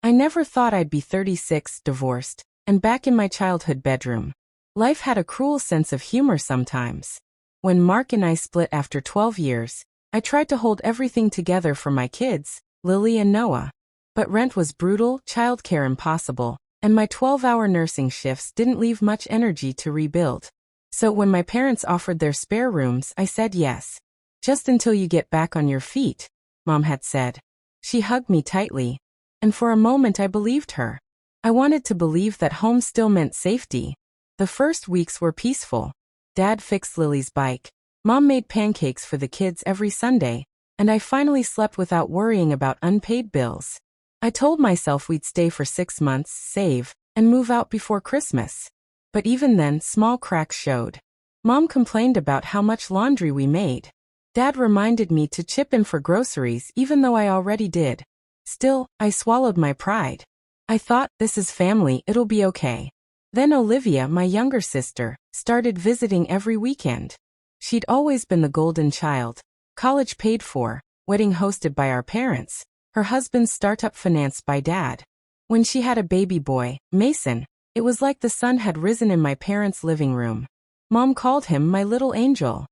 I never thought I'd be 36, divorced, and back in my childhood bedroom. Life had a cruel sense of humor sometimes. When Mark and I split after 12 years, I tried to hold everything together for my kids, Lily and Noah. But rent was brutal, childcare impossible, and my 12-hour nursing shifts didn't leave much energy to rebuild. So when my parents offered their spare rooms, I said yes. Just until you get back on your feet, Mom had said. She hugged me tightly, and for a moment I believed her. I wanted to believe that home still meant safety. The first weeks were peaceful. Dad fixed Lily's bike. Mom made pancakes for the kids every Sunday, and I finally slept without worrying about unpaid bills. I told myself we'd stay for 6 months, save, and move out before Christmas. But even then, small cracks showed. Mom complained about how much laundry we made. Dad reminded me to chip in for groceries even though I already did. Still, I swallowed my pride. I thought, this is family, it'll be okay. Then Olivia, my younger sister, started visiting every weekend. She'd always been the golden child. College paid for, wedding hosted by our parents, her husband's startup financed by Dad. When she had a baby boy, Mason, it was like the sun had risen in my parents' living room. Mom called him my little angel.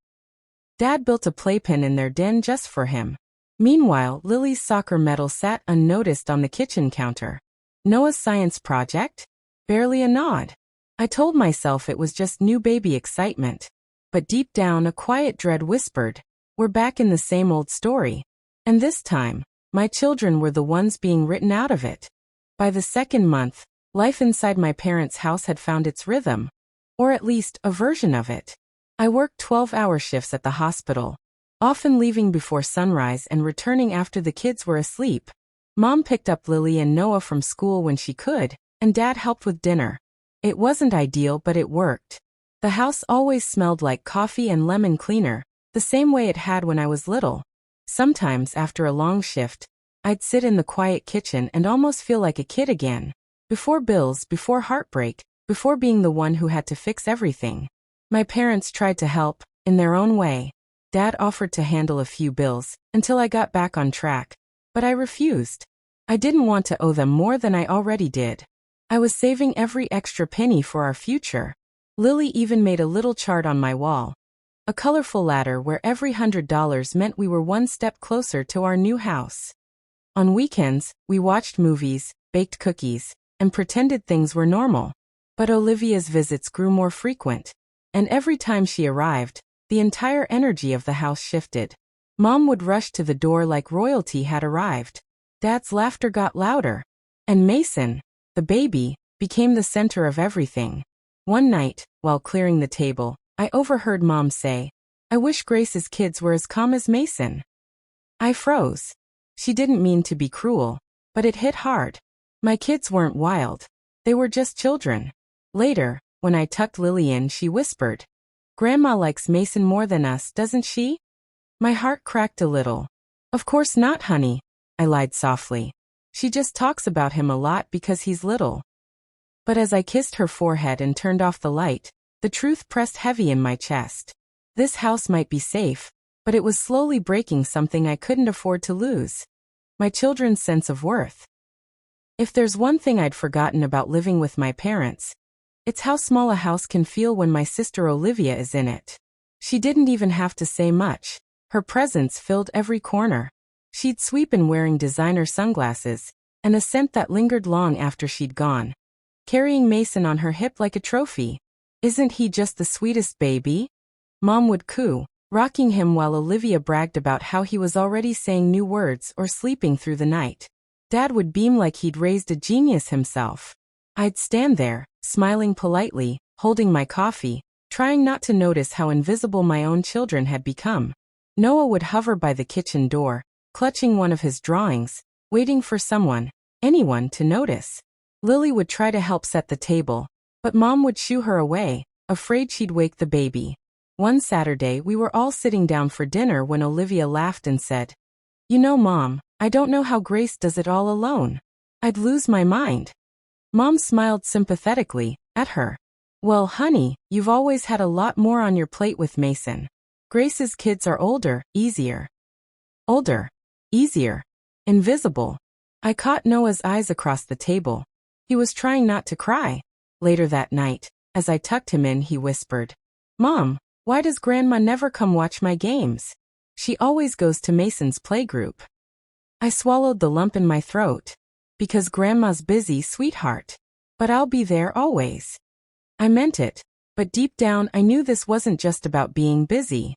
Dad built a playpen in their den just for him. Meanwhile, Lily's soccer medal sat unnoticed on the kitchen counter. Noah's science project? Barely a nod. I told myself it was just new baby excitement. But deep down a quiet dread whispered, we're back in the same old story. And this time, my children were the ones being written out of it. By the second month, life inside my parents' house had found its rhythm. Or at least, a version of it. I worked 12-hour shifts at the hospital, often leaving before sunrise and returning after the kids were asleep. Mom picked up Lily and Noah from school when she could, and Dad helped with dinner. It wasn't ideal, but it worked. The house always smelled like coffee and lemon cleaner, the same way it had when I was little. Sometimes, after a long shift, I'd sit in the quiet kitchen and almost feel like a kid again. Before bills, before heartbreak, before being the one who had to fix everything. My parents tried to help, in their own way. Dad offered to handle a few bills, until I got back on track. But I refused. I didn't want to owe them more than I already did. I was saving every extra penny for our future. Lily even made a little chart on my wall. A colorful ladder where every $100 meant we were one step closer to our new house. On weekends, we watched movies, baked cookies, and pretended things were normal. But Olivia's visits grew more frequent. And every time she arrived, the entire energy of the house shifted. Mom would rush to the door like royalty had arrived. Dad's laughter got louder. And Mason, the baby, became the center of everything. One night, while clearing the table, I overheard Mom say, I wish Grace's kids were as calm as Mason. I froze. She didn't mean to be cruel, but it hit hard. My kids weren't wild. They were just children. Later, when I tucked Lily in, she whispered, Grandma likes Mason more than us, doesn't she? My heart cracked a little. Of course not, honey, I lied softly. She just talks about him a lot because he's little. But as I kissed her forehead and turned off the light, the truth pressed heavy in my chest. This house might be safe, but it was slowly breaking something I couldn't afford to lose. My children's sense of worth. If there's one thing I'd forgotten about living with my parents, it's how small a house can feel when my sister Olivia is in it. She didn't even have to say much. Her presence filled every corner. She'd sweep in wearing designer sunglasses, and a scent that lingered long after she'd gone. Carrying Mason on her hip like a trophy. Isn't he just the sweetest baby? Mom would coo, rocking him while Olivia bragged about how he was already saying new words or sleeping through the night. Dad would beam like he'd raised a genius himself. I'd stand there, smiling politely, holding my coffee, trying not to notice how invisible my own children had become. Noah would hover by the kitchen door, clutching one of his drawings, waiting for someone, anyone, to notice. Lily would try to help set the table, but Mom would shoo her away, afraid she'd wake the baby. One Saturday we were all sitting down for dinner when Olivia laughed and said, You know, Mom, I don't know how Grace does it all alone. I'd lose my mind. Mom smiled sympathetically at her. Well, honey, you've always had a lot more on your plate with Mason. Grace's kids are older, easier. Older. Easier. Invisible. I caught Noah's eyes across the table. He was trying not to cry. Later that night, as I tucked him in, he whispered, "Mom, why does Grandma never come watch my games? She always goes to Mason's playgroup." I swallowed the lump in my throat. "Because Grandma's busy, sweetheart. But I'll be there always." I meant it, but deep down I knew this wasn't just about being busy.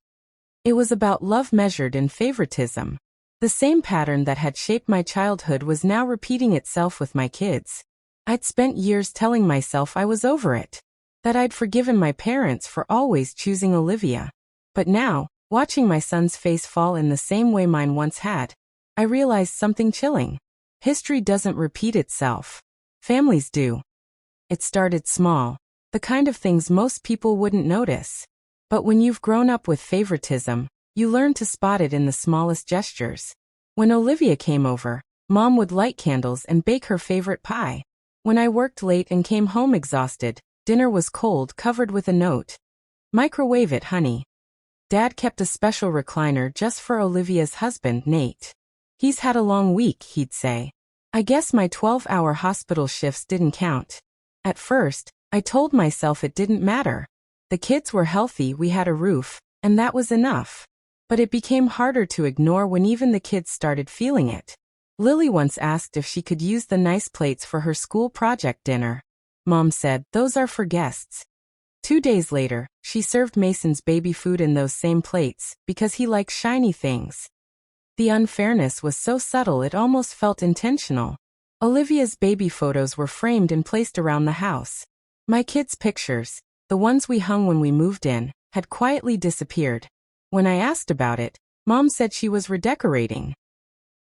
It was about love measured in favoritism. The same pattern that had shaped my childhood was now repeating itself with my kids. I'd spent years telling myself I was over it, that I'd forgiven my parents for always choosing Olivia. But now, watching my son's face fall in the same way mine once had, I realized something chilling. History doesn't repeat itself. Families do. It started small, the kind of things most people wouldn't notice. But when you've grown up with favoritism, you learn to spot it in the smallest gestures. When Olivia came over, Mom would light candles and bake her favorite pie. When I worked late and came home exhausted, dinner was cold, covered with a note. "Microwave it, honey." Dad kept a special recliner just for Olivia's husband, Nate. "He's had a long week," he'd say. I guess my 12-hour hospital shifts didn't count. At first, I told myself it didn't matter. The kids were healthy, we had a roof, and that was enough. But it became harder to ignore when even the kids started feeling it. Lily once asked if she could use the nice plates for her school project dinner. Mom said, "Those are for guests." 2 days later, she served Mason's baby food in those same plates, because he likes shiny things. The unfairness was so subtle it almost felt intentional. Olivia's baby photos were framed and placed around the house. My kids' pictures, the ones we hung when we moved in, had quietly disappeared. When I asked about it, Mom said she was redecorating.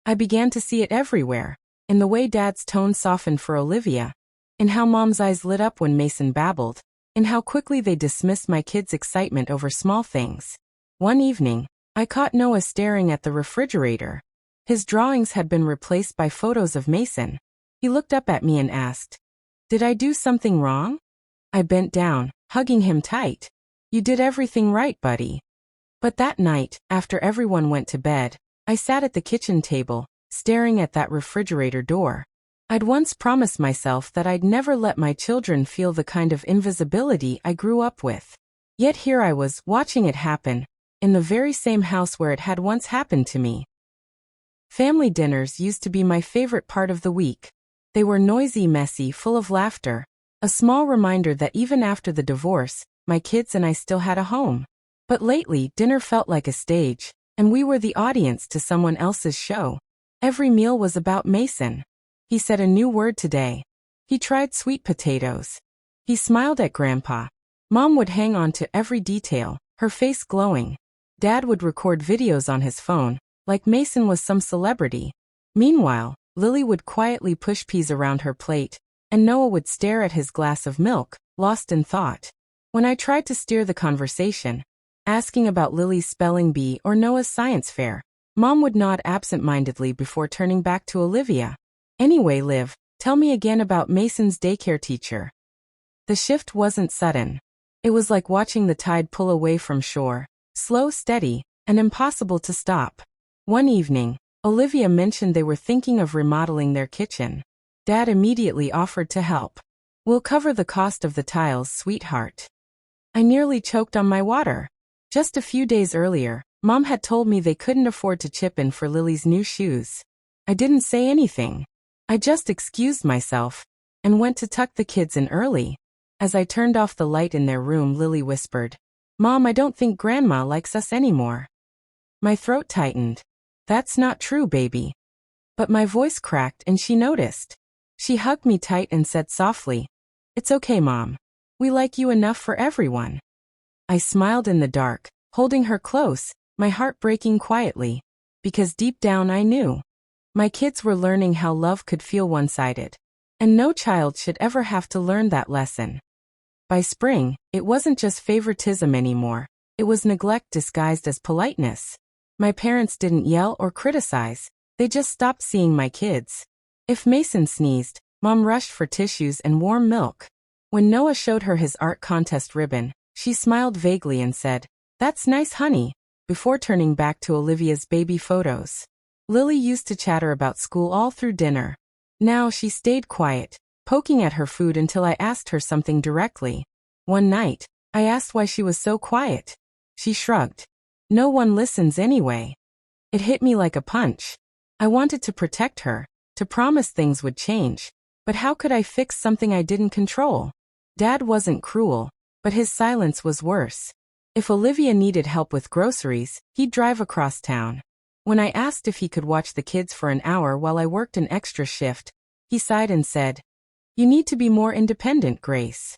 I began to see it everywhere, in the way Dad's tone softened for Olivia, in how Mom's eyes lit up when Mason babbled, in how quickly they dismissed my kids' excitement over small things. One evening, I caught Noah staring at the refrigerator. His drawings had been replaced by photos of Mason. He looked up at me and asked, "Did I do something wrong?" I bent down, hugging him tight. "You did everything right, buddy." But that night, after everyone went to bed, I sat at the kitchen table, staring at that refrigerator door. I'd once promised myself that I'd never let my children feel the kind of invisibility I grew up with. Yet here I was, watching it happen, in the very same house where it had once happened to me. Family dinners used to be my favorite part of the week. They were noisy, messy, full of laughter, a small reminder that even after the divorce, my kids and I still had a home. But lately, dinner felt like a stage, and we were the audience to someone else's show. Every meal was about Mason. He said a new word today. He tried sweet potatoes. He smiled at Grandpa. Mom would hang on to every detail, her face glowing. Dad would record videos on his phone, like Mason was some celebrity. Meanwhile, Lily would quietly push peas around her plate, and Noah would stare at his glass of milk, lost in thought. When I tried to steer the conversation, asking about Lily's spelling bee or Noah's science fair, Mom would nod absent-mindedly before turning back to Olivia. "Anyway, Liv, tell me again about Mason's daycare teacher." The shift wasn't sudden. It was like watching the tide pull away from shore, slow, steady, and impossible to stop. One evening, Olivia mentioned they were thinking of remodeling their kitchen. Dad immediately offered to help. "We'll cover the cost of the tiles, sweetheart." I nearly choked on my water. Just a few days earlier, Mom had told me they couldn't afford to chip in for Lily's new shoes. I didn't say anything. I just excused myself and went to tuck the kids in early. As I turned off the light in their room, Lily whispered, "Mom, I don't think Grandma likes us anymore." My throat tightened. "That's not true, baby." But my voice cracked and she noticed. She hugged me tight and said softly, "It's okay, Mom. We like you enough for everyone." I smiled in the dark, holding her close, my heart breaking quietly, because deep down I knew. My kids were learning how love could feel one-sided, and no child should ever have to learn that lesson. By spring, it wasn't just favoritism anymore, it was neglect disguised as politeness. My parents didn't yell or criticize, they just stopped seeing my kids. If Mason sneezed, Mom rushed for tissues and warm milk. When Noah showed her his art contest ribbon, she smiled vaguely and said, "That's nice, honey," before turning back to Olivia's baby photos. Lily used to chatter about school all through dinner. Now she stayed quiet, poking at her food until I asked her something directly. One night, I asked why she was so quiet. She shrugged. No one listens anyway. It hit me like a punch. I wanted to protect her, to promise things would change. But how could I fix something I didn't control? Dad wasn't cruel, but his silence was worse. If Olivia needed help with groceries, he'd drive across town. When I asked if he could watch the kids for an hour while I worked an extra shift, he sighed and said, "You need to be more independent, Grace."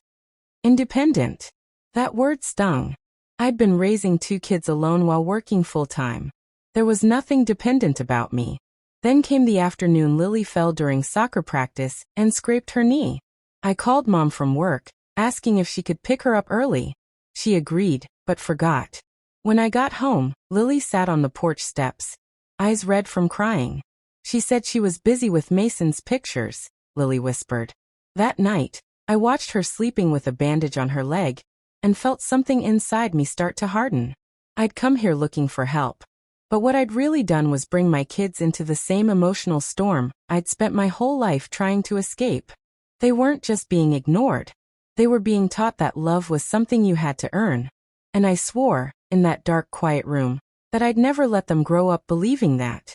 Independent. That word stung. I'd been raising 2 kids alone while working full-time. There was nothing dependent about me. Then came the afternoon Lily fell during soccer practice and scraped her knee. I called Mom from work, asking if she could pick her up early. She agreed, but forgot. When I got home, Lily sat on the porch steps, eyes red from crying. She said she was busy with Mason's pictures, Lily whispered. That night, I watched her sleeping with a bandage on her leg and felt something inside me start to harden. I'd come here looking for help. But what I'd really done was bring my kids into the same emotional storm I'd spent my whole life trying to escape. They weren't just being ignored. They were being taught that love was something you had to earn. And I swore, in that dark, quiet room, that I'd never let them grow up believing that.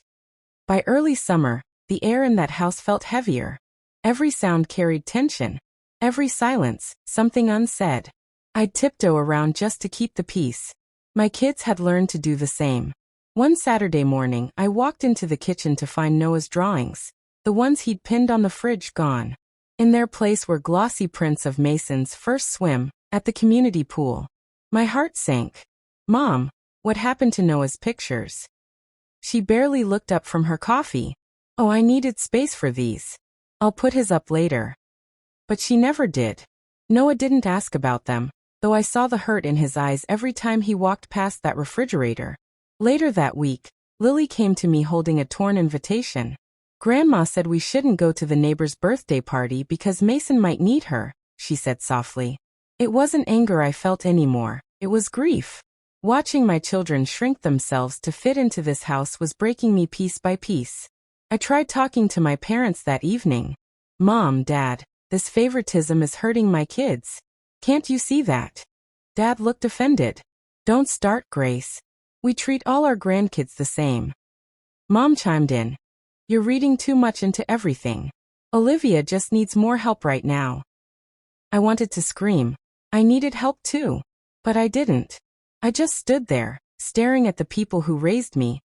By early summer, the air in that house felt heavier. Every sound carried tension. Every silence, something unsaid. I'd tiptoe around just to keep the peace. My kids had learned to do the same. One Saturday morning, I walked into the kitchen to find Noah's drawings, the ones he'd pinned on the fridge, gone. In their place were glossy prints of Mason's first swim at the community pool. My heart sank. "Mom, what happened to Noah's pictures?" She barely looked up from her coffee. "Oh, I needed space for these. I'll put his up later." But she never did. Noah didn't ask about them, though I saw the hurt in his eyes every time he walked past that refrigerator. Later that week, Lily came to me holding a torn invitation. "Grandma said we shouldn't go to the neighbor's birthday party because Mason might need her," she said softly. It wasn't anger I felt anymore, it was grief. Watching my children shrink themselves to fit into this house was breaking me piece by piece. I tried talking to my parents that evening. "Mom, Dad, this favoritism is hurting my kids. Can't you see that?" Dad looked offended. "Don't start, Grace. We treat all our grandkids the same." Mom chimed in. "You're reading too much into everything. Olivia just needs more help right now." I wanted to scream. I needed help too. But I didn't. I just stood there, staring at the people who raised me,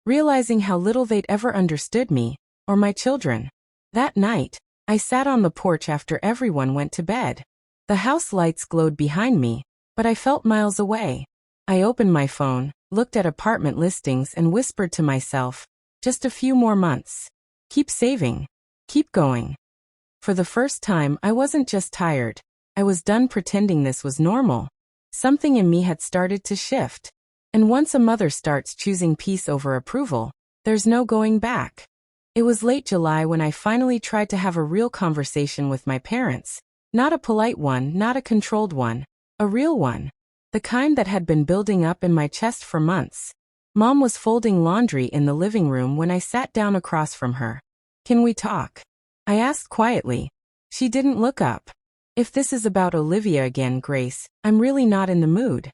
realizing how little they'd ever understood me, or my children. That night, I sat on the porch after everyone went to bed. The house lights glowed behind me, but I felt miles away. I opened my phone, looked at apartment listings and whispered to myself, just a few more months. Keep saving. Keep going. For the first time, I wasn't just tired. I was done pretending this was normal. Something in me had started to shift. And once a mother starts choosing peace over approval, there's no going back. It was late July when I finally tried to have a real conversation with my parents. Not a polite one, not a controlled one. A real one. The kind that had been building up in my chest for months. Mom was folding laundry in the living room when I sat down across from her. "Can we talk?" I asked quietly. She didn't look up. "If this is about Olivia again, Grace, I'm really not in the mood."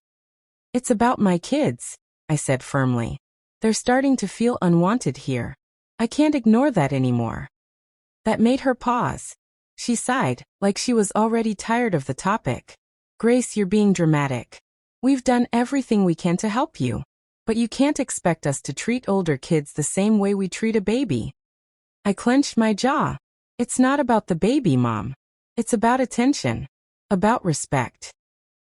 "It's about my kids," I said firmly. "They're starting to feel unwanted here. I can't ignore that anymore." That made her pause. She sighed, like she was already tired of the topic. "Grace, you're being dramatic. We've done everything we can to help you. But you can't expect us to treat older kids the same way we treat a baby." I clenched my jaw. "It's not about the baby, Mom. It's about attention. About respect."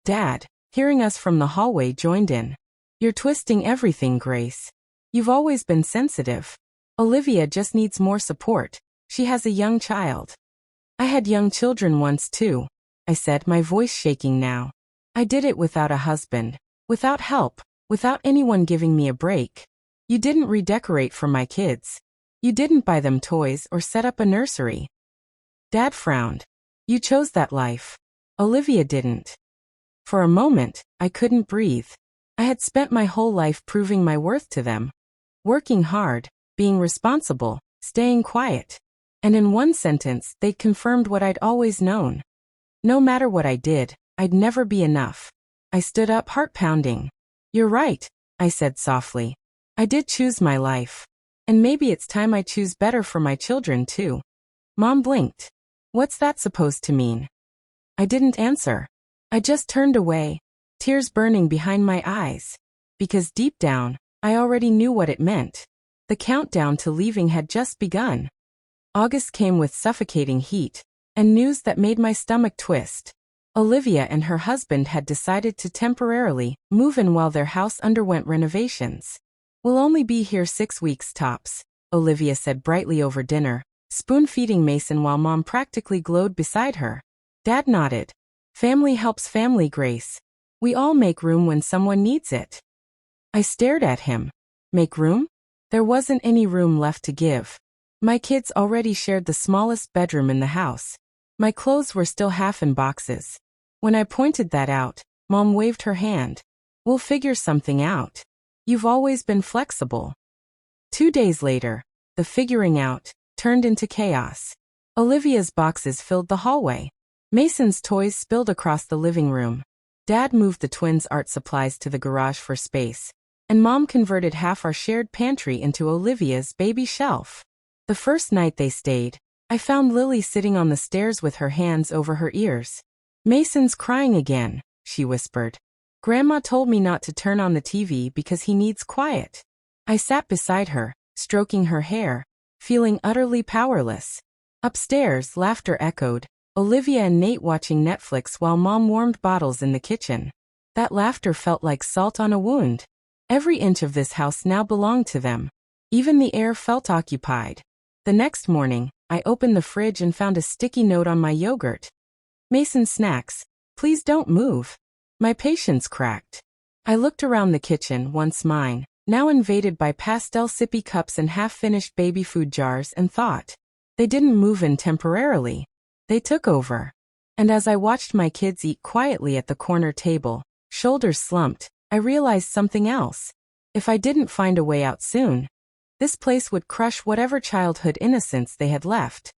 Dad, hearing us from the hallway, joined in. "You're twisting everything, Grace. You've always been sensitive. Olivia just needs more support. She has a young child." "I had young children once too," I said, my voice shaking now. "I did it without a husband, without help, without anyone giving me a break. You didn't redecorate for my kids. You didn't buy them toys or set up a nursery." Dad frowned. "You chose that life. Olivia didn't." For a moment, I couldn't breathe. I had spent my whole life proving my worth to them. Working hard, being responsible, staying quiet. And in one sentence, they confirmed what I'd always known. No matter what I did, I'd never be enough. I stood up, heart pounding. "You're right," I said softly. "I did choose my life. And maybe it's time I choose better for my children too." Mom blinked. "What's that supposed to mean?" I didn't answer. I just turned away, tears burning behind my eyes. Because deep down, I already knew what it meant. The countdown to leaving had just begun. August came with suffocating heat, and news that made my stomach twist. Olivia and her husband had decided to temporarily move in while their house underwent renovations. "We'll only be here 6 weeks tops," Olivia said brightly over dinner, spoon-feeding Mason while Mom practically glowed beside her. Dad nodded. "Family helps family, Grace. We all make room when someone needs it." I stared at him. Make room? There wasn't any room left to give. My kids already shared the smallest bedroom in the house. My clothes were still half in boxes. When I pointed that out, Mom waved her hand. "We'll figure something out. You've always been flexible." 2 days later, the figuring out turned into chaos. Olivia's boxes filled the hallway. Mason's toys spilled across the living room. Dad moved the twins' art supplies to the garage for space, and Mom converted half our shared pantry into Olivia's baby shelf. The first night they stayed, I found Lily sitting on the stairs with her hands over her ears. "Mason's crying again," she whispered. "Grandma told me not to turn on the TV because he needs quiet." I sat beside her, stroking her hair, feeling utterly powerless. Upstairs, laughter echoed, Olivia and Nate watching Netflix while Mom warmed bottles in the kitchen. That laughter felt like salt on a wound. Every inch of this house now belonged to them. Even the air felt occupied. The next morning, I opened the fridge and found a sticky note on my yogurt. "Mason snacks. Please don't move." My patience cracked. I looked around the kitchen, once mine, now invaded by pastel sippy cups and half-finished baby food jars, and thought. They didn't move in temporarily. They took over. And as I watched my kids eat quietly at the corner table, shoulders slumped, I realized something else. If I didn't find a way out soon, this place would crush whatever childhood innocence they had left.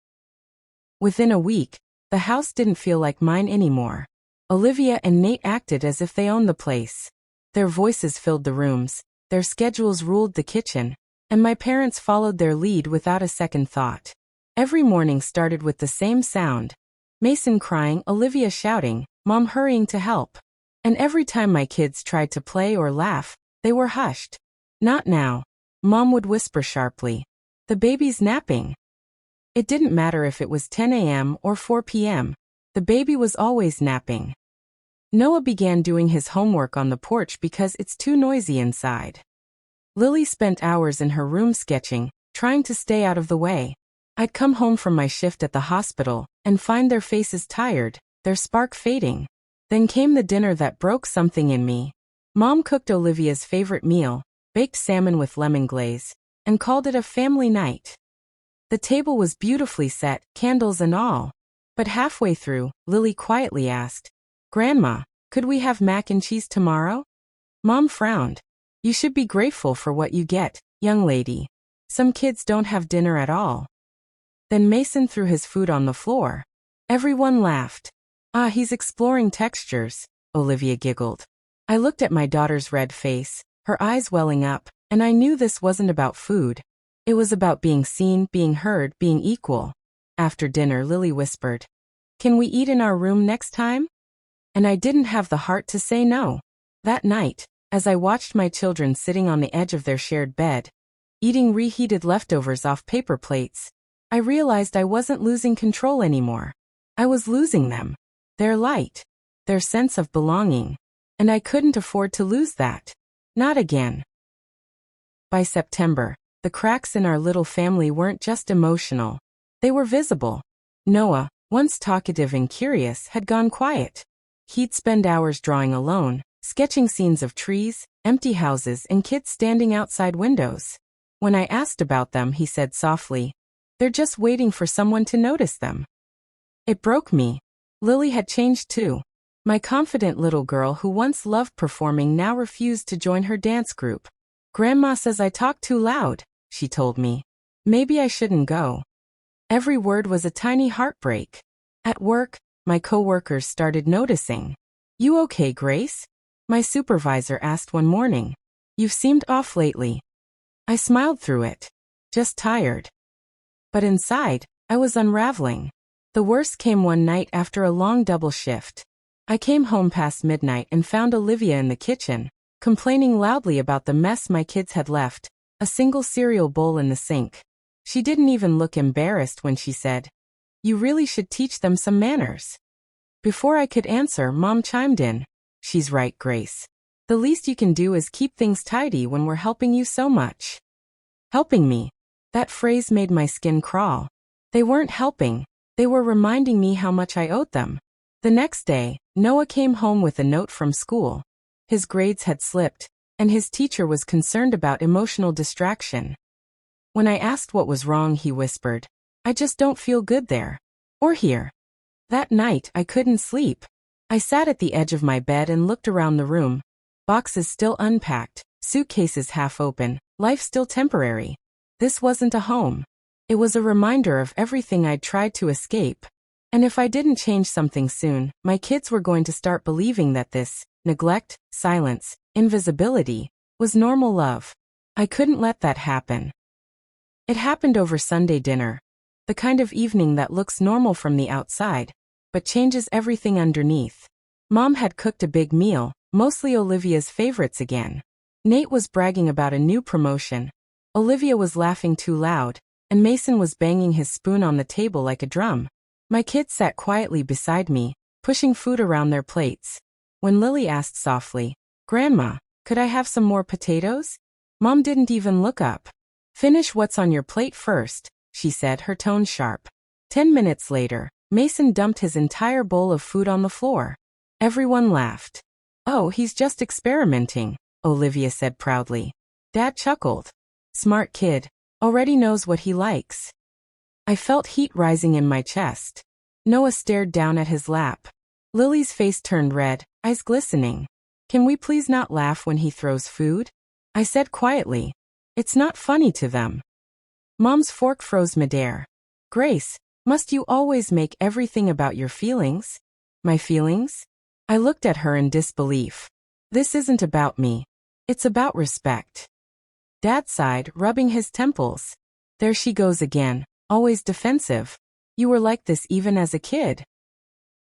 Within a week, the house didn't feel like mine anymore. Olivia and Nate acted as if they owned the place. Their voices filled the rooms, their schedules ruled the kitchen, and my parents followed their lead without a second thought. Every morning started with the same sound. Mason crying, Olivia shouting, Mom hurrying to help. And every time my kids tried to play or laugh, they were hushed. "Not now," Mom would whisper sharply. "The baby's napping." It didn't matter if it was 10 a.m. or 4 p.m. The baby was always napping. Noah began doing his homework on the porch because it's too noisy inside. Lily spent hours in her room sketching, trying to stay out of the way. I'd come home from my shift at the hospital and find their faces tired, their spark fading. Then came the dinner that broke something in me. Mom cooked Olivia's favorite meal, baked salmon with lemon glaze, and called it a family night. The table was beautifully set, candles and all. But halfway through, Lily quietly asked, "Grandma, could we have mac and cheese tomorrow?" Mom frowned. "You should be grateful for what you get, young lady. Some kids don't have dinner at all." Then Mason threw his food on the floor. Everyone laughed. "Ah, he's exploring textures," Olivia giggled. I looked at my daughter's red face, her eyes welling up, and I knew this wasn't about food. It was about being seen, being heard, being equal. After dinner, Lily whispered, "Can we eat in our room next time?" And I didn't have the heart to say no. That night, as I watched my children sitting on the edge of their shared bed, eating reheated leftovers off paper plates, I realized I wasn't losing control anymore. I was losing them. Their light. Their sense of belonging. And I couldn't afford to lose that. Not again. By September, the cracks in our little family weren't just emotional. They were visible. Noah, once talkative and curious, had gone quiet. He'd spend hours drawing alone, sketching scenes of trees, empty houses, and kids standing outside windows. When I asked about them, he said softly, "They're just waiting for someone to notice them." It broke me. Lily had changed too. My confident little girl who once loved performing now refused to join her dance group. "Grandma says I talk too loud," she told me. Maybe I shouldn't go. Every word was a tiny heartbreak. At work, my coworkers started noticing. You okay, Grace? My supervisor asked one morning. You've seemed off lately. I smiled through it. Just tired. But inside, I was unraveling. The worst came one night after a long double shift. I came home past midnight and found Olivia in the kitchen, complaining loudly about the mess my kids had left, a single cereal bowl in the sink. She didn't even look embarrassed when she said, "You really should teach them some manners." Before I could answer, Mom chimed in. She's right, Grace. The least you can do is keep things tidy when we're helping you so much. Helping me. That phrase made my skin crawl. They weren't helping. They were reminding me how much I owed them. The next day, Noah came home with a note from school. His grades had slipped, and his teacher was concerned about emotional distraction. When I asked what was wrong, he whispered, "I just don't feel good there. Or here." That night, I couldn't sleep. I sat at the edge of my bed and looked around the room. Boxes still unpacked, suitcases half open, life still temporary. This wasn't a home. It was a reminder of everything I'd tried to escape. And if I didn't change something soon, my kids were going to start believing that this neglect, silence, invisibility was normal love. I couldn't let that happen. It happened over Sunday dinner. The kind of evening that looks normal from the outside, but changes everything underneath. Mom had cooked a big meal, mostly Olivia's favorites again. Nate was bragging about a new promotion. Olivia was laughing too loud, and Mason was banging his spoon on the table like a drum. My kids sat quietly beside me, pushing food around their plates. When Lily asked softly, "Grandma, could I have some more potatoes?" Mom didn't even look up. "Finish what's on your plate first," she said, her tone sharp. 10 minutes later, Mason dumped his entire bowl of food on the floor. Everyone laughed. "Oh, he's just experimenting," Olivia said proudly. Dad chuckled. "Smart kid. Already knows what he likes." I felt heat rising in my chest. Noah stared down at his lap. Lily's face turned red, eyes glistening. "Can we please not laugh when he throws food?" I said quietly. "It's not funny to them." Mom's fork froze midair. "Grace, must you always make everything about your feelings?" "My feelings?" I looked at her in disbelief. "This isn't about me. It's about respect." Dad sighed, rubbing his temples. "There she goes again, always defensive. You were like this even as a kid."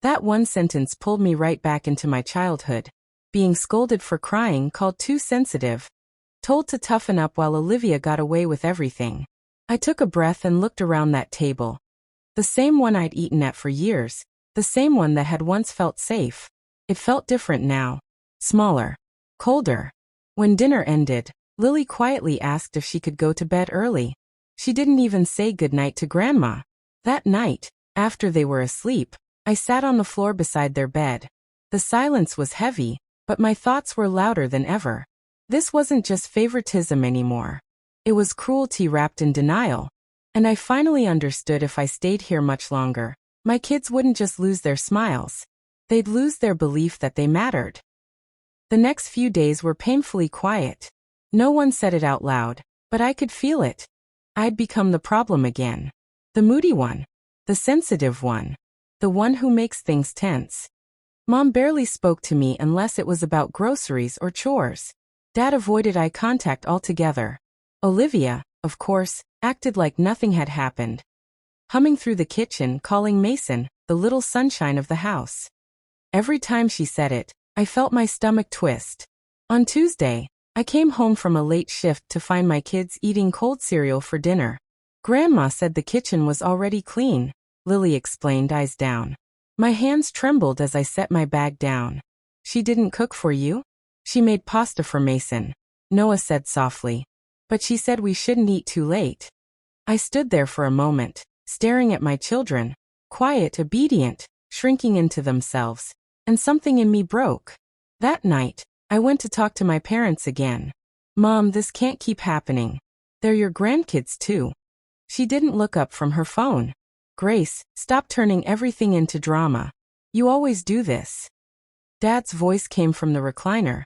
That one sentence pulled me right back into my childhood. Being scolded for crying, called too sensitive. Told to toughen up while Olivia got away with everything. I took a breath and looked around that table. The same one I'd eaten at for years. The same one that had once felt safe. It felt different now. Smaller. Colder. When dinner ended, Lily quietly asked if she could go to bed early. She didn't even say goodnight to Grandma. That night, after they were asleep, I sat on the floor beside their bed. The silence was heavy, but my thoughts were louder than ever. This wasn't just favoritism anymore. It was cruelty wrapped in denial. And I finally understood if I stayed here much longer, my kids wouldn't just lose their smiles. They'd lose their belief that they mattered. The next few days were painfully quiet. No one said it out loud, but I could feel it. I'd become the problem again. The moody one. The sensitive one. The one who makes things tense. Mom barely spoke to me unless it was about groceries or chores. Dad avoided eye contact altogether. Olivia, of course, acted like nothing had happened. Humming through the kitchen, calling Mason, the little sunshine of the house. Every time she said it, I felt my stomach twist. On Tuesday, I came home from a late shift to find my kids eating cold cereal for dinner. Grandma said the kitchen was already clean, Lily explained, eyes down. My hands trembled as I set my bag down. "She didn't cook for you?" "She made pasta for Mason," Noah said softly. "But she said we shouldn't eat too late." I stood there for a moment, staring at my children, quiet, obedient, shrinking into themselves, and something in me broke. That night, I went to talk to my parents again. "Mom, this can't keep happening. They're your grandkids too." She didn't look up from her phone. "Grace, stop turning everything into drama. You always do this." Dad's voice came from the recliner.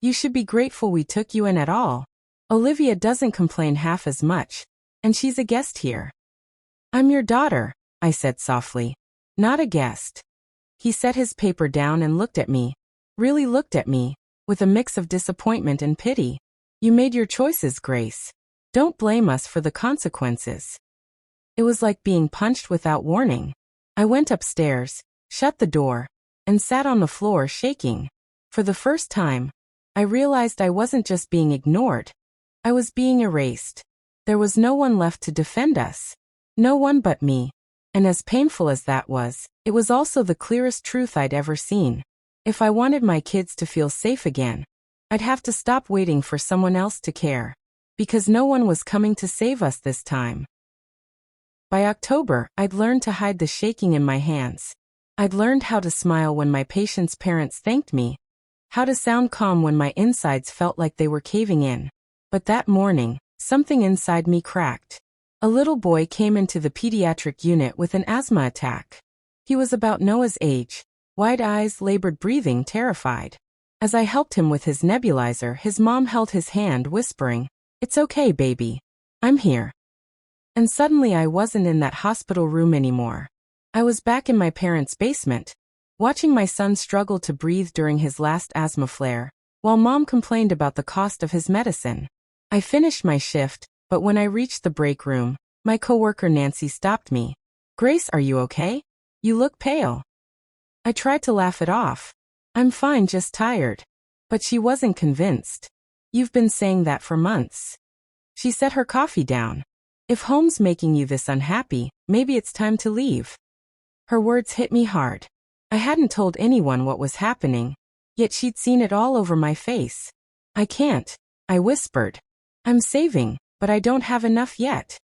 "You should be grateful we took you in at all." Olivia doesn't complain half as much, and she's a guest here. I'm your daughter, I said softly. Not a guest. He set his paper down and looked at me. Really looked at me, with a mix of disappointment and pity. You made your choices, Grace. Don't blame us for the consequences. It was like being punched without warning. I went upstairs, shut the door, and sat on the floor shaking. For the first time, I realized I wasn't just being ignored. I was being erased. There was no one left to defend us. No one but me. And as painful as that was, it was also the clearest truth I'd ever seen. If I wanted my kids to feel safe again, I'd have to stop waiting for someone else to care. Because no one was coming to save us this time. By October, I'd learned to hide the shaking in my hands. I'd learned how to smile when my patient's parents thanked me. How to sound calm when my insides felt like they were caving in. But that morning, something inside me cracked. A little boy came into the pediatric unit with an asthma attack. He was about Noah's age, wide eyes, labored breathing, terrified. As I helped him with his nebulizer, his mom held his hand, whispering, "It's okay, baby. I'm here." And suddenly I wasn't in that hospital room anymore. I was back in my parents' basement, watching my son struggle to breathe during his last asthma flare, while Mom complained about the cost of his medicine. I finished my shift, but when I reached the break room, my coworker Nancy stopped me. "Grace, are you okay? You look pale." I tried to laugh it off. "I'm fine, just tired." But she wasn't convinced. "You've been saying that for months." She set her coffee down. "If home's making you this unhappy, maybe it's time to leave." Her words hit me hard. I hadn't told anyone what was happening, yet she'd seen it all over my face. "I can't," I whispered. "I'm saving, but I don't have enough yet."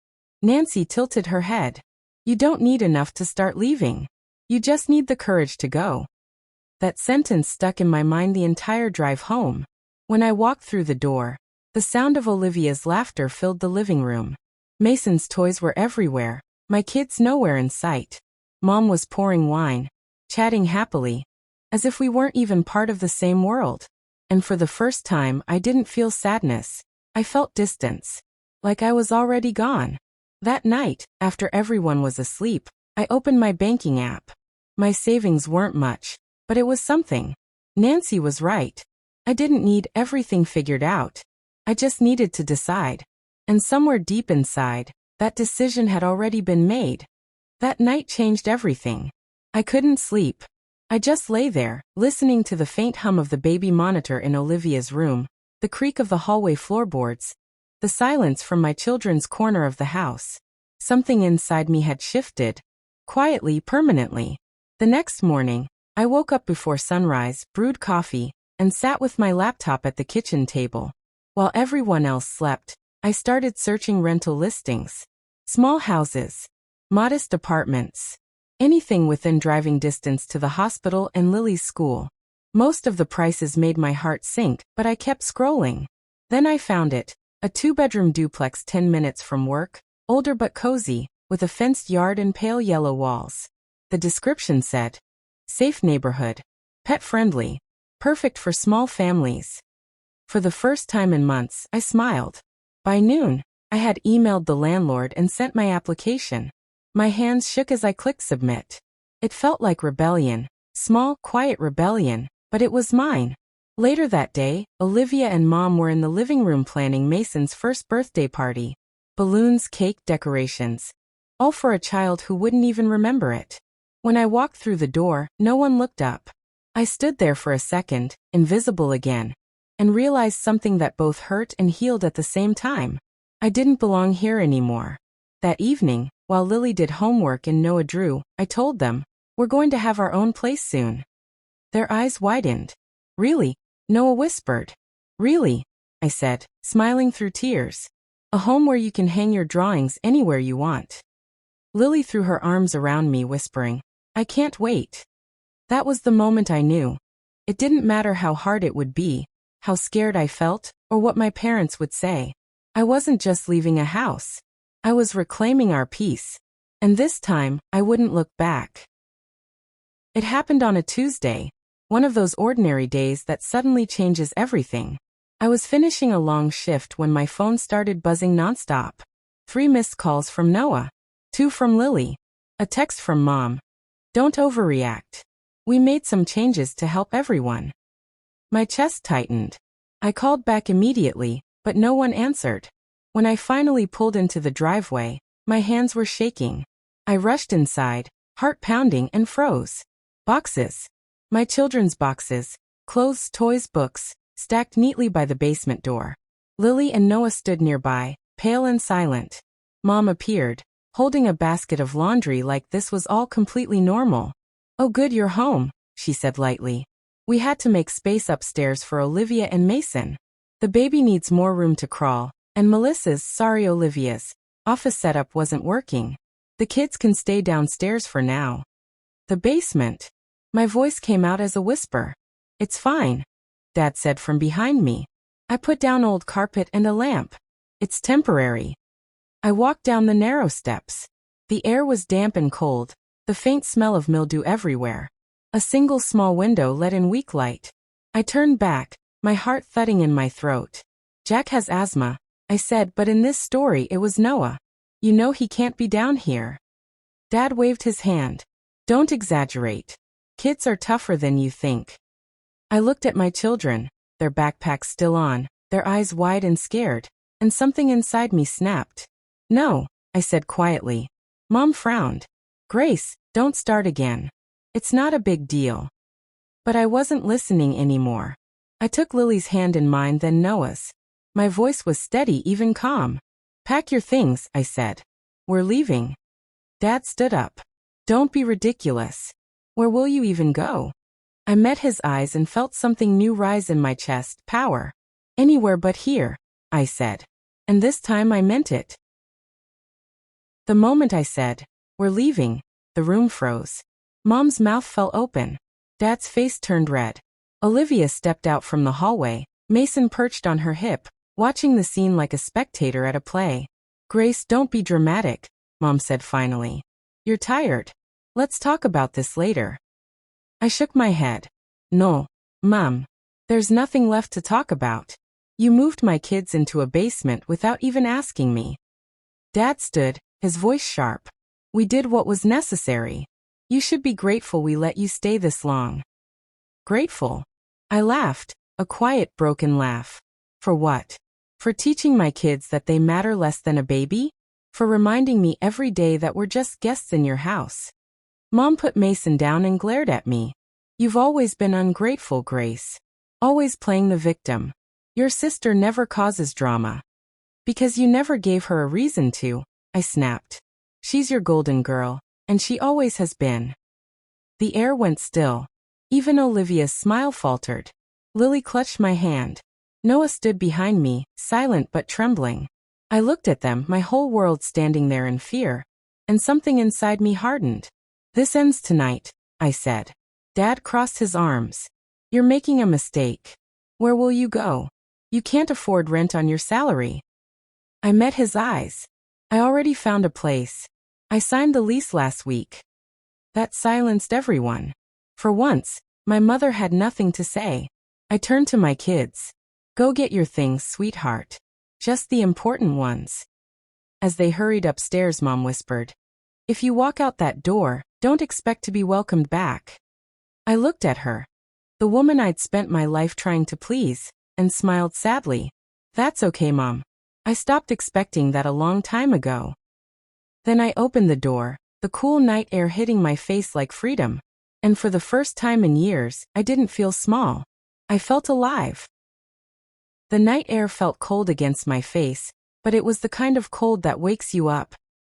Nancy tilted her head. "You don't need enough to start leaving. You just need the courage to go." That sentence stuck in my mind the entire drive home. When I walked through the door, the sound of Olivia's laughter filled the living room. Mason's toys were everywhere, my kids nowhere in sight. Mom was pouring wine, chatting happily, as if we weren't even part of the same world. And for the first time, I didn't feel sadness. I felt distance. Like I was already gone. That night, after everyone was asleep, I opened my banking app. My savings weren't much, but it was something. Nancy was right. I didn't need everything figured out. I just needed to decide. And somewhere deep inside, that decision had already been made. That night changed everything. I couldn't sleep. I just lay there, listening to the faint hum of the baby monitor in Olivia's room, the creak of the hallway floorboards, the silence from my children's corner of the house. Something inside me had shifted. Quietly, permanently. The next morning, I woke up before sunrise, brewed coffee, and sat with my laptop at the kitchen table. While everyone else slept, I started searching rental listings. Small houses. Modest apartments. Anything within driving distance to the hospital and Lily's school. Most of the prices made my heart sink, but I kept scrolling. Then I found it. A 2-bedroom duplex 10 minutes from work, older but cozy, with a fenced yard and pale yellow walls. The description said, "Safe neighborhood. Pet-friendly. Perfect for small families." For the first time in months, I smiled. By noon, I had emailed the landlord and sent my application. My hands shook as I clicked submit. It felt like rebellion. Small, quiet rebellion, but it was mine. Later that day, Olivia and Mom were in the living room planning Mason's first birthday party. Balloons, cake, decorations. All for a child who wouldn't even remember it. When I walked through the door, no one looked up. I stood there for a second, invisible again, and realized something that both hurt and healed at the same time. I didn't belong here anymore. That evening, while Lily did homework and Noah drew, I told them, "We're going to have our own place soon." Their eyes widened. "Really?" Noah whispered. "Really?" I said, smiling through tears. "A home where you can hang your drawings anywhere you want." Lily threw her arms around me, whispering, "I can't wait." That was the moment I knew. It didn't matter how hard it would be, how scared I felt, or what my parents would say. I wasn't just leaving a house. I was reclaiming our peace. And this time, I wouldn't look back. It happened on a Tuesday, one of those ordinary days that suddenly changes everything. I was finishing a long shift when my phone started buzzing nonstop. 3 missed calls from Noah. 2 from Lily. A text from Mom. Don't overreact. We made some changes to help everyone. My chest tightened. I called back immediately, but no one answered. When I finally pulled into the driveway, my hands were shaking. I rushed inside, heart pounding, and froze. Boxes. My children's boxes. Clothes, toys, books, stacked neatly by the basement door. Lily and Noah stood nearby, pale and silent. Mom appeared, holding a basket of laundry like this was all completely normal. "Oh good, you're home," she said lightly. "We had to make space upstairs for Olivia and Mason. The baby needs more room to crawl, and Olivia's office setup wasn't working. The kids can stay downstairs for now." The basement. My voice came out as a whisper. "It's fine," Dad said from behind me. "I put down old carpet and a lamp. It's temporary." I walked down the narrow steps. The air was damp and cold, the faint smell of mildew everywhere. A single small window let in weak light. I turned back, my heart thudding in my throat. "Jack has asthma," I said, but in this story it was Noah. "You know he can't be down here." Dad waved his hand. "Don't exaggerate. Kids are tougher than you think." I looked at my children, their backpacks still on, their eyes wide and scared, and something inside me snapped. "No," I said quietly. Mom frowned. "Grace, don't start again. It's not a big deal." But I wasn't listening anymore. I took Lily's hand in mine, then Noah's. My voice was steady, even calm. "Pack your things," I said. "We're leaving." Dad stood up. "Don't be ridiculous. Where will you even go?" I met his eyes and felt something new rise in my chest. Power. "Anywhere but here," I said. And this time I meant it. The moment I said, "We're leaving," the room froze. Mom's mouth fell open. Dad's face turned red. Olivia stepped out from the hallway, Mason perched on her hip, watching the scene like a spectator at a play. "Grace, don't be dramatic," Mom said finally. "You're tired. Let's talk about this later." I shook my head. "No, Mom. There's nothing left to talk about. You moved my kids into a basement without even asking me." Dad stood, his voice sharp. "We did what was necessary. You should be grateful we let you stay this long." "Grateful?" I laughed, a quiet, broken laugh. "For what? For teaching my kids that they matter less than a baby? For reminding me every day that we're just guests in your house?" Mom put Mason down and glared at me. "You've always been ungrateful, Grace. Always playing the victim. Your sister never causes drama." "Because you never gave her a reason to," I snapped. "She's your golden girl, and she always has been." The air went still. Even Olivia's smile faltered. Lily clutched my hand. Noah stood behind me, silent but trembling. I looked at them, my whole world standing there in fear. And something inside me hardened. "This ends tonight," I said. Dad crossed his arms. "You're making a mistake. Where will you go? You can't afford rent on your salary." I met his eyes. "I already found a place. I signed the lease last week." That silenced everyone. For once, my mother had nothing to say. I turned to my kids. "Go get your things, sweetheart. Just the important ones." As they hurried upstairs, Mom whispered, "If you walk out that door, don't expect to be welcomed back." I looked at her, the woman I'd spent my life trying to please, and smiled sadly. "That's okay, Mom. I stopped expecting that a long time ago." Then I opened the door, the cool night air hitting my face like freedom. And for the first time in years, I didn't feel small. I felt alive. The night air felt cold against my face, but it was the kind of cold that wakes you up.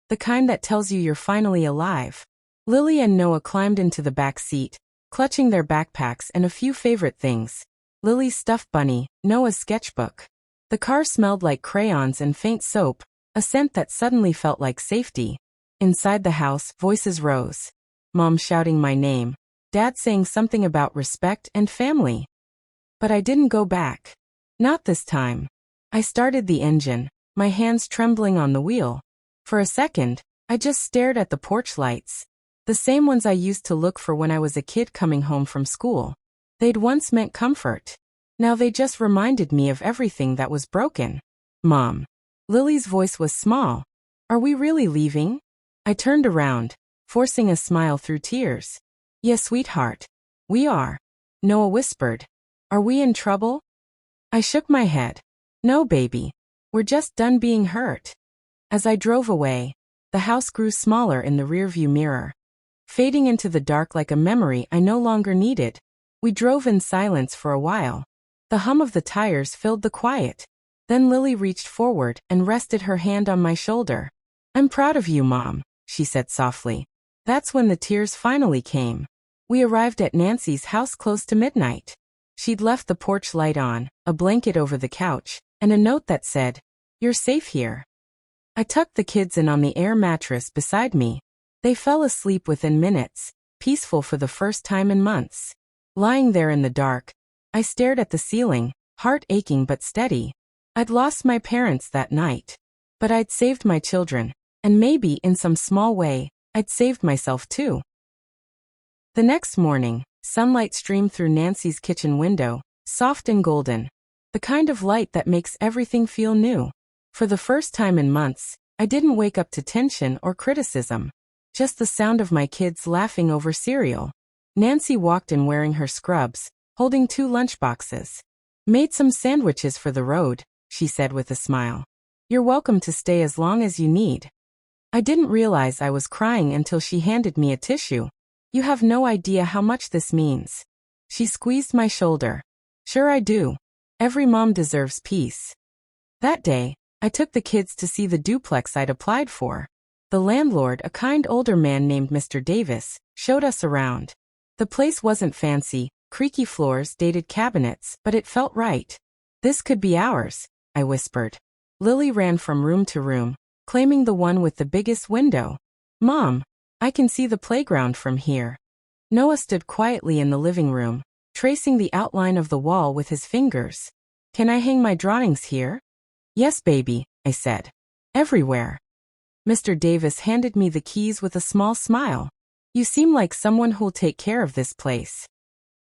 The kind that tells you you're finally alive. Lily and Noah climbed into the back seat, clutching their backpacks and a few favorite things. Lily's stuffed bunny, Noah's sketchbook. The car smelled like crayons and faint soap, a scent that suddenly felt like safety. Inside the house, voices rose. Mom shouting my name. Dad saying something about respect and family. But I didn't go back. Not this time. I started the engine, my hands trembling on the wheel. For a second, I just stared at the porch lights. The same ones I used to look for when I was a kid coming home from school. They'd once meant comfort. Now they just reminded me of everything that was broken. Mom. Lily's voice was small. Are we really leaving? I turned around, forcing a smile through tears. Yes, sweetheart. We are. Noah whispered. Are we in trouble? I shook my head. No, baby. We're just done being hurt. As I drove away, the house grew smaller in the rearview mirror, fading into the dark like a memory I no longer needed. We drove in silence for a while. The hum of the tires filled the quiet. Then Lily reached forward and rested her hand on my shoulder. I'm proud of you, Mom, she said softly. That's when the tears finally came. We arrived at Nancy's house close to midnight. She'd left the porch light on, a blanket over the couch, and a note that said, You're safe here. I tucked the kids in on the air mattress beside me. They fell asleep within minutes, peaceful for the first time in months. Lying there in the dark, I stared at the ceiling, heart aching but steady. I'd lost my parents that night. But I'd saved my children, and maybe in some small way, I'd saved myself too. The next morning, sunlight streamed through Nancy's kitchen window, soft and golden. The kind of light that makes everything feel new. For the first time in months, I didn't wake up to tension or criticism. Just the sound of my kids laughing over cereal. Nancy walked in wearing her scrubs, holding 2 lunchboxes. Made some sandwiches for the road, she said with a smile. You're welcome to stay as long as you need. I didn't realize I was crying until she handed me a tissue. You have no idea how much this means. She squeezed my shoulder. Sure I do. Every mom deserves peace. That day, I took the kids to see the duplex I'd applied for. The landlord, a kind older man named Mr. Davis, showed us around. The place wasn't fancy, creaky floors, dated cabinets, but it felt right. This could be ours, I whispered. Lily ran from room to room, claiming the one with the biggest window. Mom, I can see the playground from here. Noah stood quietly in the living room, tracing the outline of the wall with his fingers. Can I hang my drawings here? Yes, baby, I said. Everywhere. Mr. Davis handed me the keys with a small smile. You seem like someone who'll take care of this place.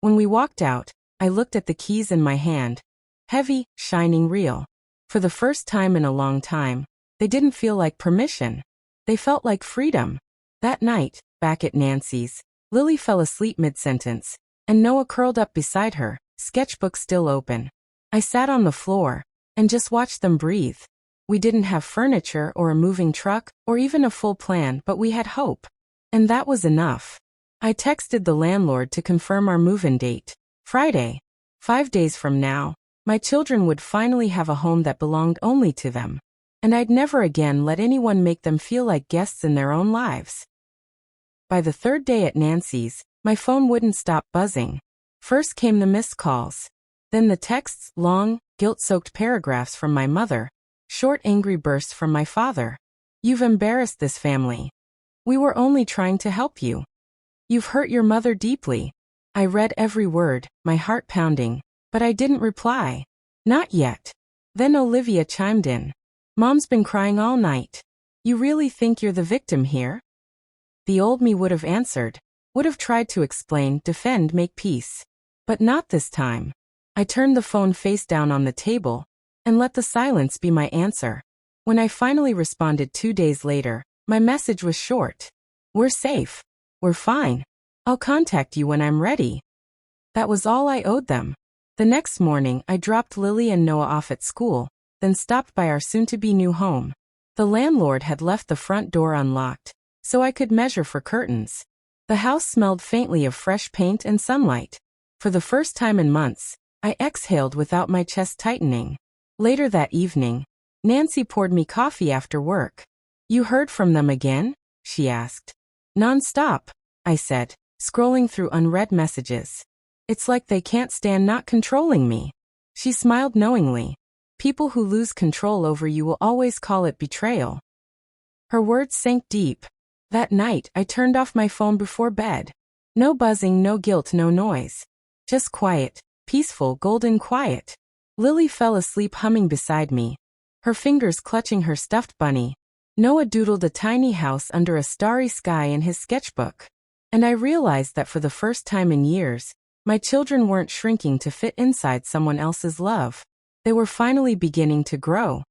When we walked out, I looked at the keys in my hand. Heavy, shining, real. For the first time in a long time, they didn't feel like permission. They felt like freedom. That night, back at Nancy's, Lily fell asleep mid-sentence, and Noah curled up beside her, sketchbook still open. I sat on the floor and just watched them breathe. We didn't have furniture or a moving truck or even a full plan, but we had hope. And that was enough. I texted the landlord to confirm our move-in date. Friday. 5 days from now, my children would finally have a home that belonged only to them. And I'd never again let anyone make them feel like guests in their own lives. By the 3rd day at Nancy's, my phone wouldn't stop buzzing. First came the missed calls. Then the texts, long, guilt-soaked paragraphs from my mother. Short, angry bursts from my father. You've embarrassed this family. We were only trying to help you. You've hurt your mother deeply. I read every word, my heart pounding, but I didn't reply. Not yet. Then Olivia chimed in. Mom's been crying all night. You really think you're the victim here? The old me would have answered, would have tried to explain, defend, make peace. But not this time. I turned the phone face down on the table and let the silence be my answer. When I finally responded 2 days later, my message was short. We're safe. We're fine. I'll contact you when I'm ready. That was all I owed them. The next morning, I dropped Lily and Noah off at school, then stopped by our soon-to-be new home. The landlord had left the front door unlocked, so I could measure for curtains. The house smelled faintly of fresh paint and sunlight. For the first time in months, I exhaled without my chest tightening. Later that evening, Nancy poured me coffee after work. You heard from them again? She asked. Non-stop, I said, scrolling through unread messages. It's like they can't stand not controlling me. She smiled knowingly. People who lose control over you will always call it betrayal. Her words sank deep. That night, I turned off my phone before bed. No buzzing, no guilt, no noise. Just quiet, peaceful, golden quiet. Lily fell asleep humming beside me, her fingers clutching her stuffed bunny. Noah doodled a tiny house under a starry sky in his sketchbook. And I realized that for the first time in years, My children weren't shrinking to fit inside someone else's love. They were finally beginning to grow.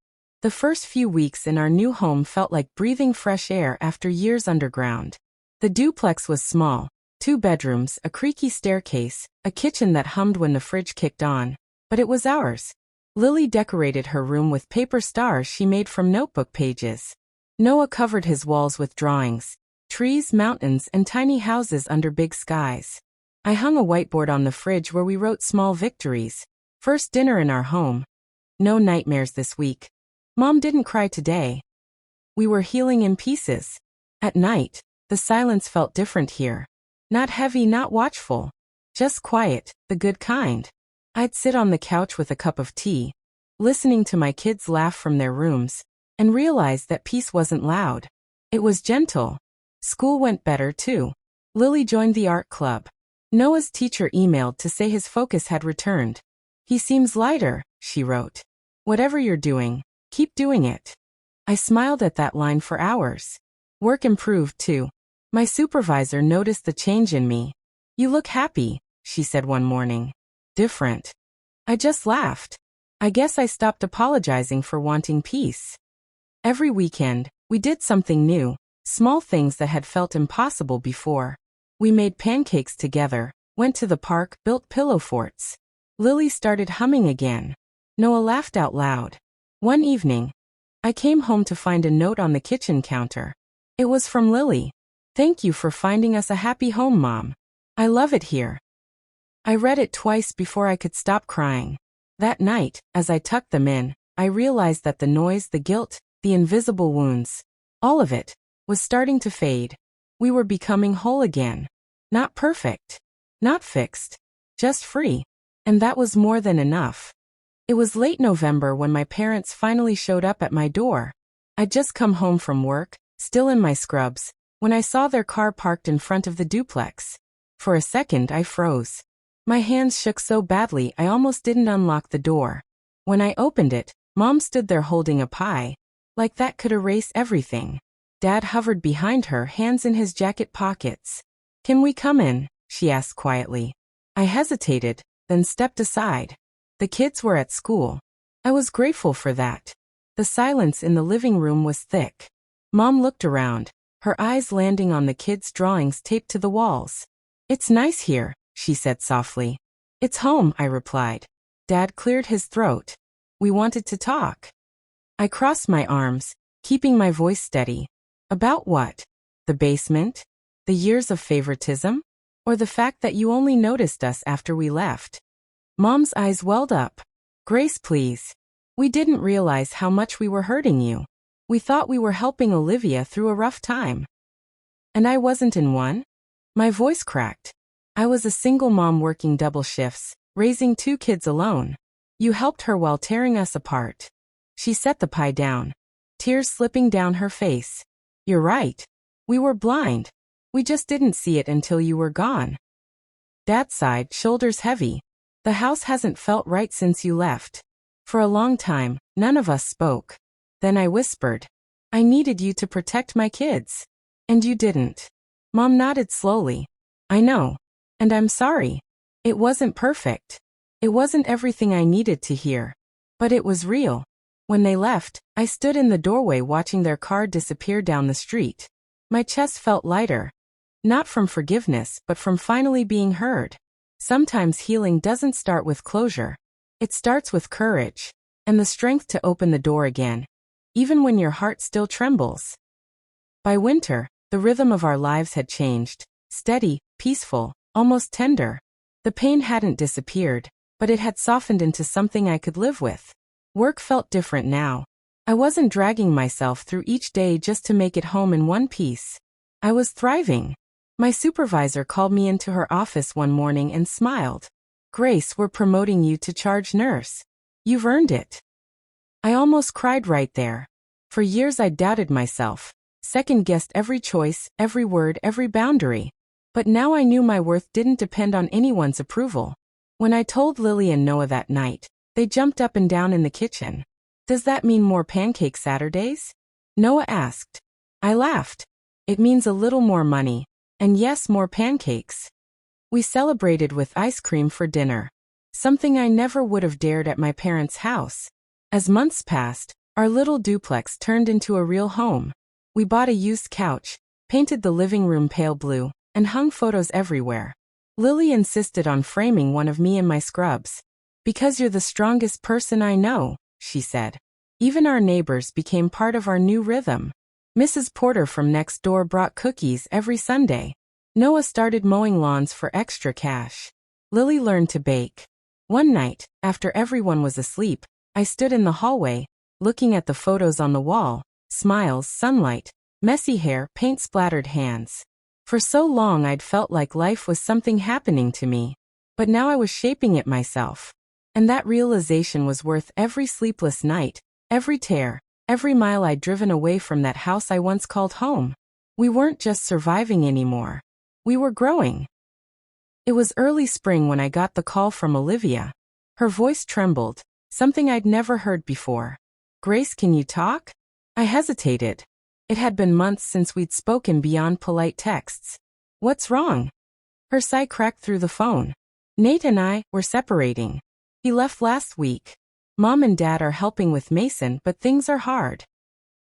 The first few weeks in our new home felt like breathing fresh air after years underground. The duplex was small, 2 bedrooms, a creaky staircase, a kitchen that hummed when the fridge kicked on. But it was ours. Lily decorated her room with paper stars she made from notebook pages. Noah covered his walls with drawings, trees, mountains, and tiny houses under big skies. I hung a whiteboard on the fridge where we wrote small victories. First dinner in our home. No nightmares this week. Mom didn't cry today. We were healing in pieces. At night, the silence felt different here. Not heavy, not watchful. Just quiet, the good kind. I'd sit on the couch with a cup of tea, listening to my kids laugh from their rooms, and realize that peace wasn't loud. It was gentle. School went better, too. Lily joined the art club. Noah's teacher emailed to say his focus had returned. "He seems lighter," she wrote. "Whatever you're doing, keep doing it." I smiled at that line for hours. Work improved, too. My supervisor noticed the change in me. "You look happy," she said one morning. "Different." I just laughed. I guess I stopped apologizing for wanting peace. Every weekend, we did something new, small things that had felt impossible before. We made pancakes together, went to the park, built pillow forts. Lily started humming again. Noah laughed out loud. One evening, I came home to find a note on the kitchen counter. It was from Lily. "Thank you for finding us a happy home, Mom. I love it here." I read it twice before I could stop crying. That night, as I tucked them in, I realized that the noise, the guilt, the invisible wounds, all of it, was starting to fade. We were becoming whole again. Not perfect. Not fixed. Just free. And that was more than enough. It was late November when my parents finally showed up at my door. I'd just come home from work, still in my scrubs, when I saw their car parked in front of the duplex. For a second, I froze. My hands shook so badly I almost didn't unlock the door. When I opened it, Mom stood there holding a pie. Like that could erase everything. Dad hovered behind her, hands in his jacket pockets. "Can we come in?" she asked quietly. I hesitated, then stepped aside. The kids were at school. I was grateful for that. The silence in the living room was thick. Mom looked around, her eyes landing on the kids' drawings taped to the walls. "It's nice here," she said softly. "It's home," I replied. Dad cleared his throat. "We wanted to talk." I crossed my arms, keeping my voice steady. "About what? The basement? The years of favoritism? Or the fact that you only noticed us after we left?" Mom's eyes welled up. "Grace, please. We didn't realize how much we were hurting you. We thought we were helping Olivia through a rough time." "And I wasn't in one?" My voice cracked. I was a single mom working double shifts, raising 2 kids alone. You helped her while tearing us apart. She set the pie down, tears slipping down her face. "You're right. We were blind. We just didn't see it until you were gone." Dad sighed, shoulders heavy. "The house hasn't felt right since you left." For a long time, none of us spoke. Then I whispered, "I needed you to protect my kids. And you didn't." Mom nodded slowly. "I know. And I'm sorry. It wasn't perfect. It wasn't everything I needed to hear. But it was real." When they left, I stood in the doorway watching their car disappear down the street. My chest felt lighter. Not from forgiveness, but from finally being heard. Sometimes healing doesn't start with closure. It starts with courage. And the strength to open the door again. Even when your heart still trembles. By winter, the rhythm of our lives had changed. Steady, peaceful, almost tender. The pain hadn't disappeared, but it had softened into something I could live with. Work felt different now. I wasn't dragging myself through each day just to make it home in one piece. I was thriving. My supervisor called me into her office one morning and smiled. "Grace, we're promoting you to charge nurse. You've earned it." I almost cried right there. For years I doubted myself, second-guessed every choice, every word, every boundary. But now I knew my worth didn't depend on anyone's approval. When I told Lily and Noah that night, they jumped up and down in the kitchen. "Does that mean more pancake Saturdays?" Noah asked. I laughed. "It means a little more money. And yes, more pancakes." We celebrated with ice cream for dinner. Something I never would have dared at my parents' house. As months passed, our little duplex turned into a real home. We bought a used couch, painted the living room pale blue, and hung photos everywhere. Lily insisted on framing one of me in my scrubs. "Because you're the strongest person I know," she said. Even our neighbors became part of our new rhythm. Mrs. Porter from next door brought cookies every Sunday. Noah started mowing lawns for extra cash. Lily learned to bake. One night, after everyone was asleep, I stood in the hallway, looking at the photos on the wall: smiles, sunlight, messy hair, paint-splattered hands. For so long I'd felt like life was something happening to me. But now I was shaping it myself. And that realization was worth every sleepless night, every tear, every mile I'd driven away from that house I once called home. We weren't just surviving anymore. We were growing. It was early spring when I got the call from Olivia. Her voice trembled, something I'd never heard before. "Grace, can you talk?" I hesitated. It had been months since we'd spoken beyond polite texts. "What's wrong?" Her sigh cracked through the phone. "Nate and I, we're separating. He left last week. Mom and Dad are helping with Mason, but things are hard."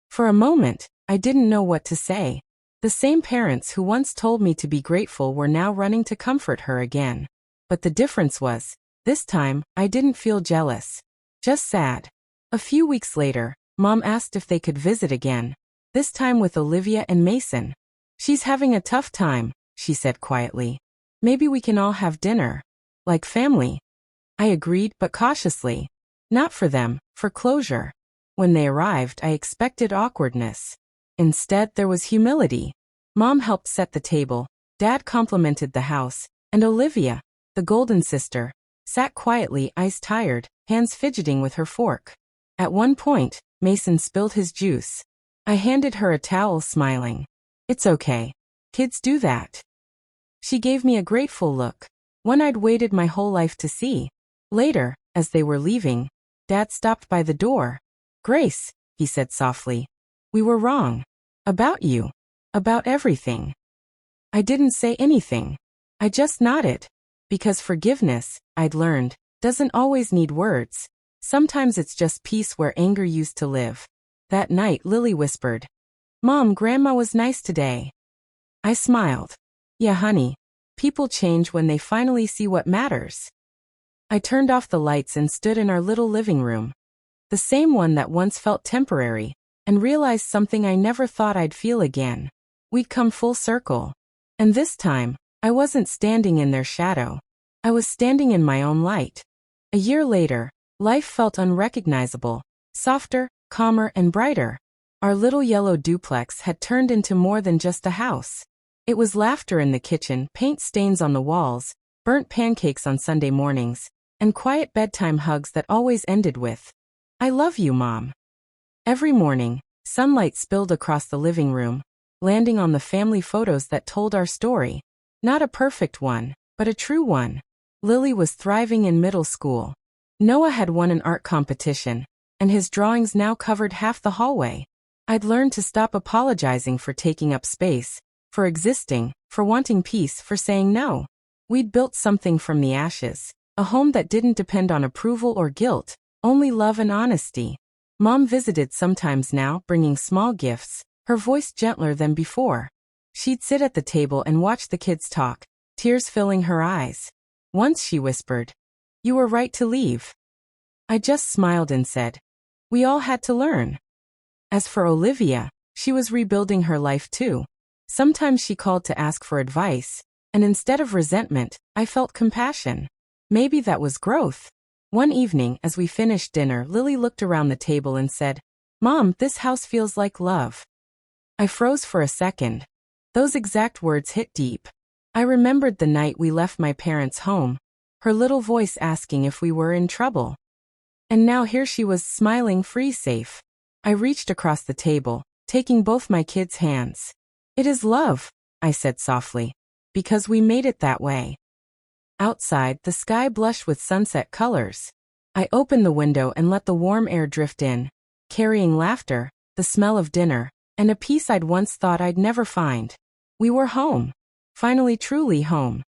For a moment, I didn't know what to say. The same parents who once told me to be grateful were now running to comfort her again. But the difference was, this time, I didn't feel jealous. Just sad. A few weeks later, Mom asked if they could visit again, this time with Olivia and Mason. "She's having a tough time," she said quietly. "Maybe we can all have dinner. Like family." I agreed, but cautiously. Not for them, for closure. When they arrived, I expected awkwardness. Instead, there was humility. Mom helped set the table, Dad complimented the house, and Olivia, the golden sister, sat quietly, eyes tired, hands fidgeting with her fork. At one point, Mason spilled his juice. I handed her a towel, smiling. "It's okay. Kids do that." She gave me a grateful look, one I'd waited my whole life to see. Later, as they were leaving, Dad stopped by the door. "Grace," he said softly, "we were wrong. About you. About everything." I didn't say anything. I just nodded. Because forgiveness, I'd learned, doesn't always need words. Sometimes it's just peace where anger used to live. That night, Lily whispered, "Mom, Grandma was nice today." I smiled. "Yeah, honey. People change when they finally see what matters." I turned off the lights and stood in our little living room. The same one that once felt temporary, and realized something I never thought I'd feel again. We'd come full circle. And this time, I wasn't standing in their shadow. I was standing in my own light. A year later, life felt unrecognizable, softer, calmer, and brighter. Our little yellow duplex had turned into more than just a house. It was laughter in the kitchen, paint stains on the walls, burnt pancakes on Sunday mornings, and quiet bedtime hugs that always ended with, "I love you, Mom." Every morning, sunlight spilled across the living room, landing on the family photos that told our story. Not a perfect one, but a true one. Lily was thriving in middle school. Noah had won an art competition, and his drawings now covered half the hallway. I'd learned to stop apologizing for taking up space, for existing, for wanting peace, for saying no. We'd built something from the ashes, a home that didn't depend on approval or guilt, only love and honesty. Mom visited sometimes now, bringing small gifts, her voice gentler than before. She'd sit at the table and watch the kids talk, tears filling her eyes. Once she whispered, "You were right to leave." I just smiled and said, "We all had to learn." As for Olivia, she was rebuilding her life too. Sometimes she called to ask for advice, and instead of resentment, I felt compassion. Maybe that was growth. One evening, as we finished dinner, Lily looked around the table and said, "Mom, this house feels like love." I froze for a second. Those exact words hit deep. I remembered the night we left my parents' home, her little voice asking if we were in trouble. And now here she was, smiling, free, safe. I reached across the table, taking both my kids' hands. "It is love," I said softly, "because we made it that way." Outside, the sky blushed with sunset colors. I opened the window and let the warm air drift in, carrying laughter, the smell of dinner, and a peace I'd once thought I'd never find. We were home. Finally, truly home.